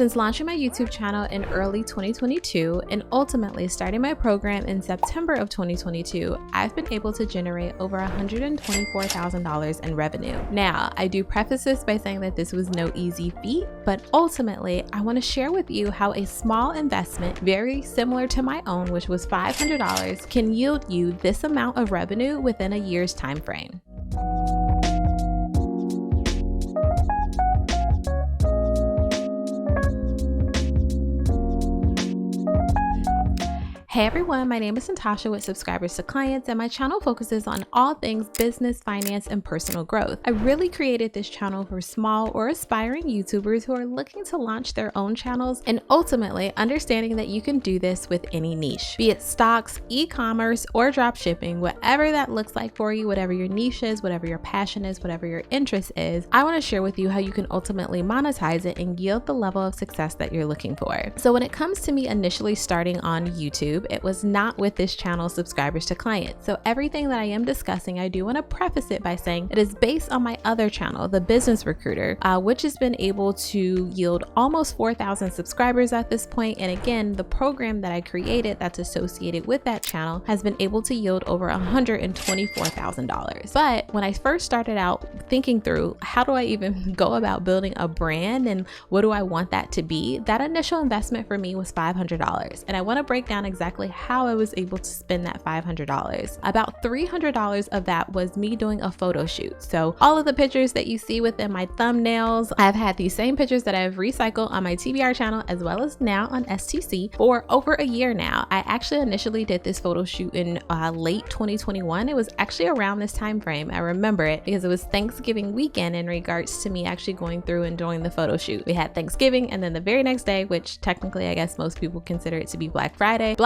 Since launching my YouTube channel in early 2022 and ultimately starting my program in September of 2022, I've been able to generate over $124,000 in revenue. Now, I do preface this by saying that this was no easy feat, but ultimately, I want to share with you how a small investment, very similar to my own, which was $500, can yield you this amount of revenue within a year's time frame. Hey everyone, my name is Natasha with Subscribers to Clients, and my channel focuses on all things business, finance, and personal growth. I really created this channel for small or aspiring YouTubers who are looking to launch their own channels and ultimately understanding that you can do this with any niche, be it stocks, e-commerce, or drop shipping, whatever that looks like for you, whatever your niche is, whatever your passion is, whatever your interest is. I want to share with you how you can ultimately monetize it and yield the level of success that you're looking for. So when it comes to me initially starting on YouTube, it was not with this channel, Subscribers to Clients. So everything that I am discussing, I do want to preface it by saying it is based on my other channel, The Business Recruiter, which has been able to yield almost 4,000 subscribers at this point. And again, the program that I created that's associated with that channel has been able to yield over $124,000. But when I first started out thinking through how do I even go about building a brand and what do I want that to be, that initial investment for me was $500. And I want to break down exactly how I was able to spend that $500. About $300 of that was me doing a photo shoot. So all of the pictures that you see within my thumbnails, I've had these same pictures that I've recycled on my TBR channel as well as now on STC for over a year now. I actually initially did this photo shoot in late 2021. It was actually around this time frame. I remember it because it was Thanksgiving weekend in regards to me actually going through and doing the photo shoot. We had Thanksgiving and then the very next day, which technically I guess most people consider it to be Black Friday,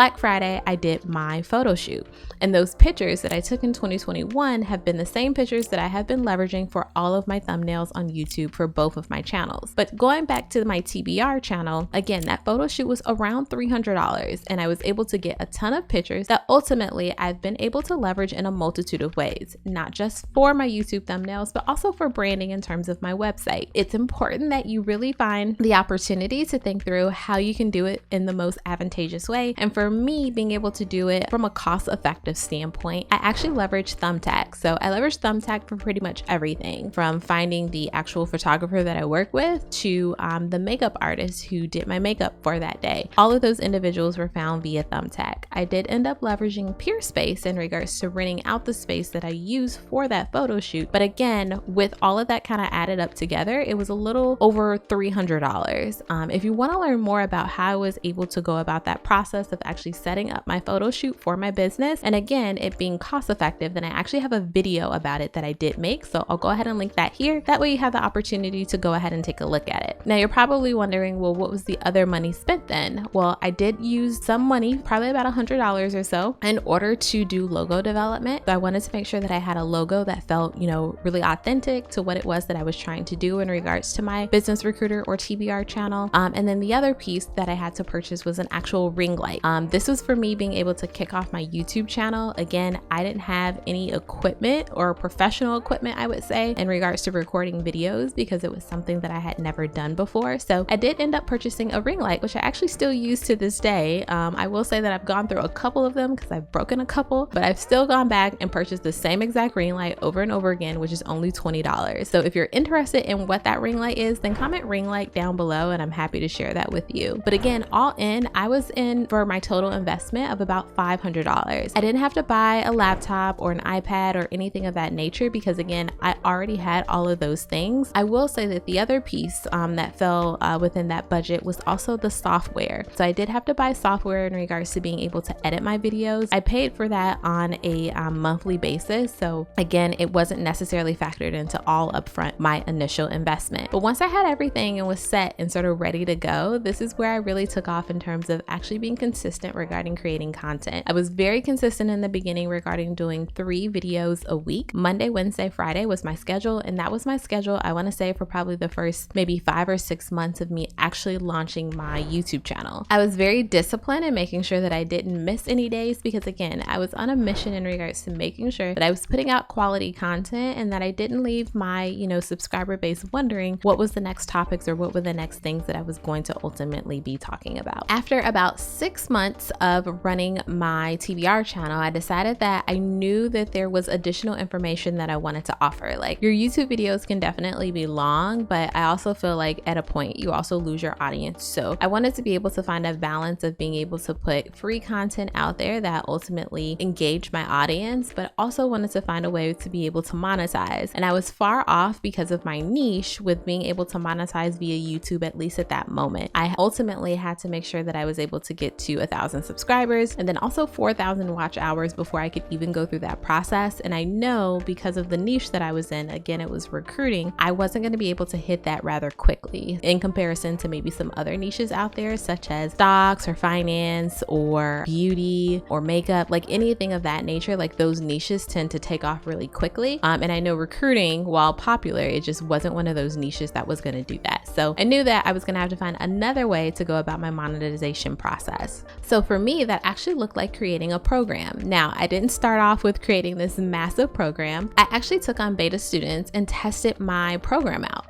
I did my photo shoot. And those pictures that I took in 2021 have been the same pictures that I have been leveraging for all of my thumbnails on YouTube for both of my channels. But going back to my TBR channel, again, that photo shoot was around $300 and I was able to get a ton of pictures that ultimately I've been able to leverage in a multitude of ways, not just for my YouTube thumbnails, but also for branding in terms of my website. It's important that you really find the opportunity to think through how you can do it in the most advantageous way. And for me, being able to do it from a cost-effective standpoint, I actually leverage Thumbtack. So I leverage Thumbtack for pretty much everything, from finding the actual photographer that I work with to the makeup artist who did my makeup for that day. All of those individuals were found via Thumbtack. I did end up leveraging Peerspace in regards to renting out the space that I use for that photo shoot. But again, with all of that kind of added up together, it was a little over $300. If you want to learn more about how I was able to go about that process of actually setting up my photo shoot for my business, and again, it being cost effective, then I actually have a video about it that I did make. So I'll go ahead and link that here. That way you have the opportunity to go ahead and take a look at it. Now you're probably wondering, well, what was the other money spent then? Well, I did use some money, probably about $100 or so, in order to do logo development. So I wanted to make sure that I had a logo that felt, really authentic to what it was that I was trying to do in regards to my Business Recruiter or TBR channel. And then the other piece that I had to purchase was an actual ring light. This was for me being able to kick off my YouTube channel. Again, I didn't have any equipment or professional equipment, I would say, in regards to recording videos because it was something that I had never done before. So I did end up purchasing a ring light, which I actually still use to this day. I will say that I've gone through a couple of them because I've broken a couple, but I've still gone back and purchased the same exact ring light over and over again, which is only $20. So if you're interested in what that ring light is, then comment ring light down below and I'm happy to share that with you. But again, all in, I was in for my total investment of about $500. I didn't have to buy a laptop or an iPad or anything of that nature because again, I already had all of those things. I will say that the other piece that fell within that budget was also the software. So I did have to buy software in regards to being able to edit my videos. I paid for that on a monthly basis. So again, it wasn't necessarily factored into all upfront my initial investment. But once I had everything and was set and sort of ready to go, this is where I really took off in terms of actually being consistent regarding creating content. I was very consistent in the beginning regarding doing 3 videos a week. Monday, Wednesday, Friday was my schedule, and that was my schedule, I want to say, for probably the first maybe 5 or 6 months of me actually launching my YouTube channel. I was very disciplined in making sure that I didn't miss any days because, again, I was on a mission in regards to making sure that I was putting out quality content and that I didn't leave my, subscriber base wondering what was the next topics or what were the next things that I was going to ultimately be talking about. After about 6 months of running my TBR channel, I decided that I knew that there was additional information that I wanted to offer. Like, your YouTube videos can definitely be long, but I also feel like at a point you also lose your audience. So I wanted to be able to find a balance of being able to put free content out there that ultimately engaged my audience, but also wanted to find a way to be able to monetize. And I was far off because of my niche with being able to monetize via YouTube, at least at that moment. I ultimately had to make sure that I was able to get to 1,000 subscribers and then also 4,000 watch hours before I could even go through that process. And I know because of the niche that I was in, again, it was recruiting, I wasn't going to be able to hit that rather quickly in comparison to maybe some other niches out there, such as stocks or finance or beauty or makeup, like anything of that nature. Like, those niches tend to take off really quickly. And I know recruiting, while popular, it just wasn't one of those niches that was going to do that. So I knew that I was going to have to find another way to go about my monetization process. So for me, that actually looked like creating a program. Now, I didn't start off with creating this massive program. I actually took on beta students and tested my program out.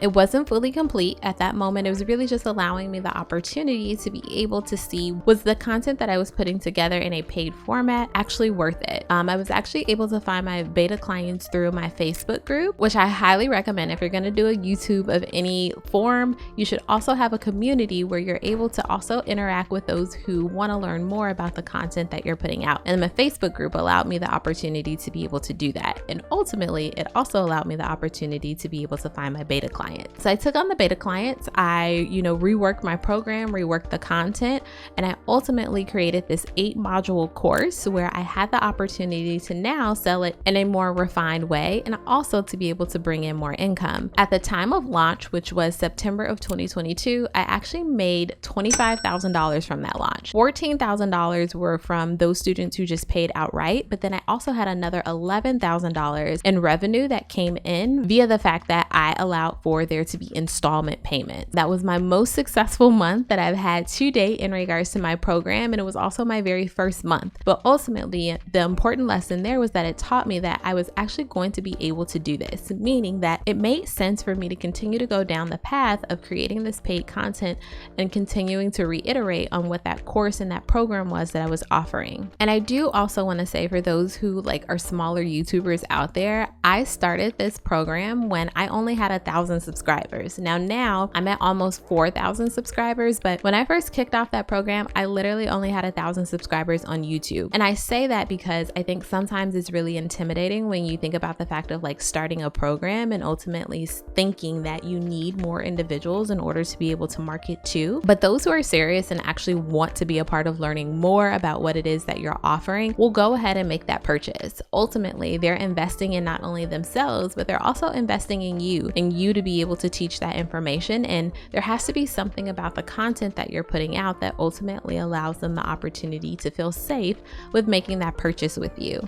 It wasn't fully complete at that moment. It was really just allowing me the opportunity to be able to see, was the content that I was putting together in a paid format actually worth it? I was actually able to find my beta clients through my Facebook group, which I highly recommend. If you're going to do a YouTube of any form, you should also have a community where you're able to also interact with those who want to learn more about the content that you're putting out. And my Facebook group allowed me the opportunity to be able to do that. And ultimately, it also allowed me the opportunity to be able to find my beta clients. So I took on the beta clients. I, reworked my program, reworked the content, and I ultimately created this 8-module course where I had the opportunity to now sell it in a more refined way and also to be able to bring in more income. At the time of launch, which was September of 2022, I actually made $25,000 from that launch. $14,000 were from those students who just paid outright, but then I also had another $11,000 in revenue that came in via the fact that I allowed for there to be installment payment. That was my most successful month that I've had to date in regards to my program, and it was also my very first month. But ultimately, the important lesson there was that it taught me that I was actually going to be able to do this, meaning that it made sense for me to continue to go down the path of creating this paid content and continuing to reiterate on what that course and that program was that I was offering. And I do also want to say, for those who are smaller YouTubers out there, I started this program when I only had 1,000 subscribers. Now I'm at almost 4,000 subscribers, but when I first kicked off that program, I literally only had 1,000 subscribers on YouTube. And I say that because I think sometimes it's really intimidating when you think about the fact of starting a program and ultimately thinking that you need more individuals in order to be able to market to. But those who are serious and actually want to be a part of learning more about what it is that you're offering will go ahead and make that purchase. Ultimately, they're investing in not only themselves, but they're also investing in you to be able to teach that information. And there has to be something about the content that you're putting out that ultimately allows them the opportunity to feel safe with making that purchase with you.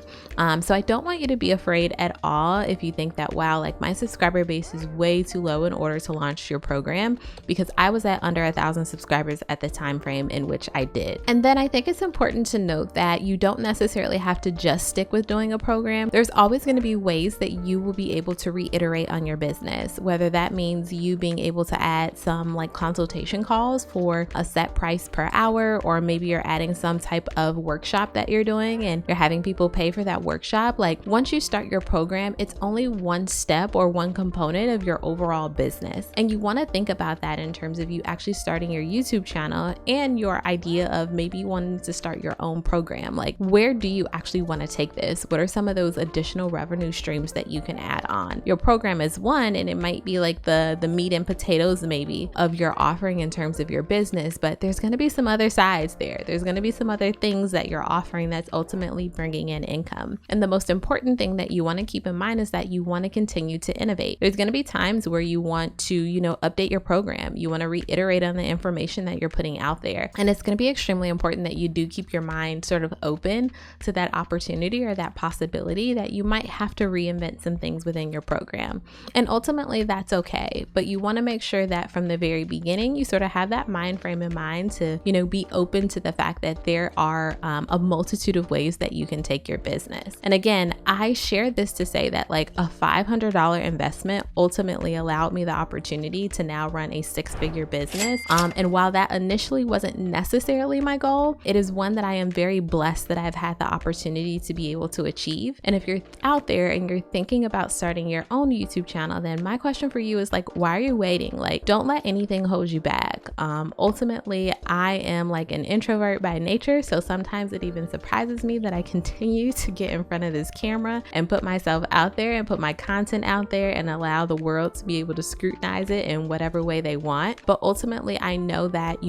So I don't want you to be afraid at all if you think that, wow, my subscriber base is way too low in order to launch your program, because I was at under 1,000 subscribers at the time frame in which I did. And then I think it's important to note that you don't necessarily have to just stick with doing a program. There's always going to be ways that you will be able to reiterate on your business, whether that means you being able to add some consultation calls for a set price per hour, or maybe you're adding some type of workshop that you're doing and you're having people pay for that workshop. Once you start your program, it's only one step or one component of your overall business. And you want to think about that in terms of you actually starting your YouTube channel and your idea of maybe wanting to start your own program. Where do you actually want to take this? What are some of those additional revenue streams streams that you can add on. Your program is one, and it might be like the meat and potatoes maybe of your offering in terms of your business, but there's going to be some other sides there. There's going to be some other things that you're offering that's ultimately bringing in income. And the most important thing that you want to keep in mind is that you want to continue to innovate. There's going to be times where you want to, update your program. You want to reiterate on the information that you're putting out there. And it's going to be extremely important that you do keep your mind sort of open to that opportunity or that possibility that you might have to reinvent some things within your program. And ultimately that's okay. But you want to make sure that from the very beginning, you sort of have that mind frame in mind to, be open to the fact that there are a multitude of ways that you can take your business. And again, I shared this to say that like a $500 investment ultimately allowed me the opportunity to now run a 6-figure business. And while that initially wasn't necessarily my goal, it is one that I am very blessed that I've had the opportunity to be able to achieve. And if you're out there and you're thinking about starting your own YouTube channel, then my question for you is like, why are you waiting? Like, don't let anything hold you back. Ultimately, I am like an introvert by nature, so sometimes it even surprises me that I continue to get in front of this camera and put myself out there and put my content out there and allow the world to be able to scrutinize it in whatever way they want. But ultimately, I know that,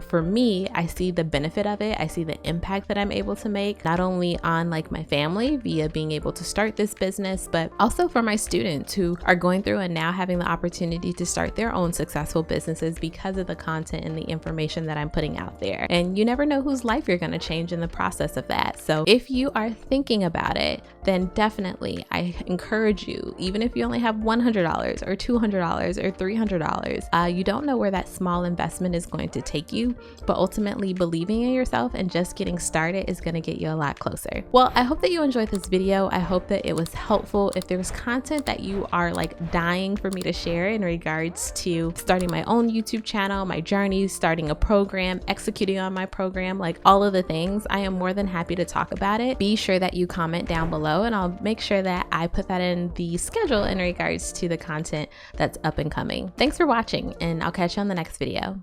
for me, I see the benefit of it. I see the impact that I'm able to make, not only on like my family via being able to start this business, but also for my students who are going through and now having the opportunity to start their own successful businesses because of the content and the information that I'm putting out there. And you never know whose life you're going to change in the process of that. So if you are thinking about it, then definitely I encourage you, even if you only have $100 or $200 or $300, you don't know where that small investment is going to take you, but ultimately believing in yourself and just getting started is going to get you a lot closer. Well, I hope that you enjoyed this video. I hope that it was helpful. If there's content that you are like dying for me to share in regards to starting my own YouTube channel, my journey, starting a program, executing on my program, like all of the things, I am more than happy to talk about it. Be sure that you comment down below and I'll make sure that I put that in the schedule in regards to the content that's up and coming. Thanks for watching, and I'll catch you on the next video.